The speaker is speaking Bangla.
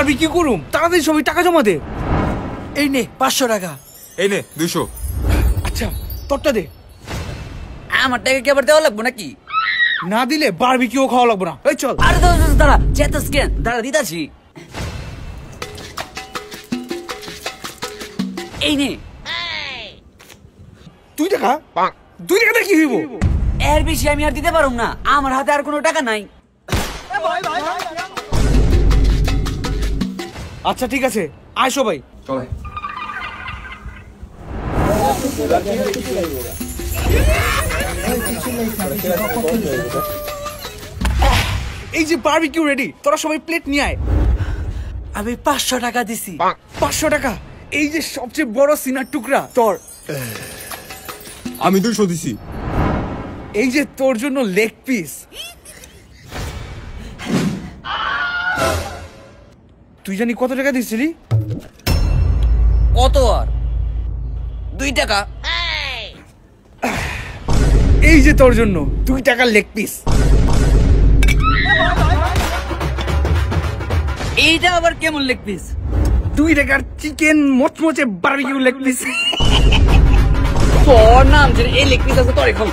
আমি কি করুম? তাড়াতাড়ি সবাই টাকা জমা দে। এই নে 500 টাকা। এই নে 200। আচ্ছা তোরটা দে। আমার টাকা কি আবার দেওয়া লাগবো নাকি? না দিলে বারবিকিউ খাওয়া লাগবে না। এই চল। আরে দাঁড়া চেতাস কেন? দাঁড়া দিতাছি। এই নে 2 টাকা। 2 টাকাতে কি হইব? এর বেশি আমি আর দিতে পারুম না, আমার হাতে আর কোনো টাকা নাই। আচ্ছা ঠিক আছে, আয় সবাই। চলে। এই যে বারবিকিউ রেডি, তোরা সবাই প্লেট নিয়ে আয়। আমি 500 টাকা দিছি। 500 টাকা। এই যে সবচেয়ে বড় সিনার টুকরা তোর। আমি 200 দিছি। এই যে তোর জন্য লেগ পিস। তুই জানি কত টাকা দিছিলি? কত আর? 2 টাকা। এই যে তোর জন্য 2 টাকার লেগ পিস। এইটা আবার কেমন লেগ পিস? 2 টাকার চিকেন মচমচে বারবিকিউ লেগ পিস। তোর নাম যে এই লেগ পিস আছে তোর এখন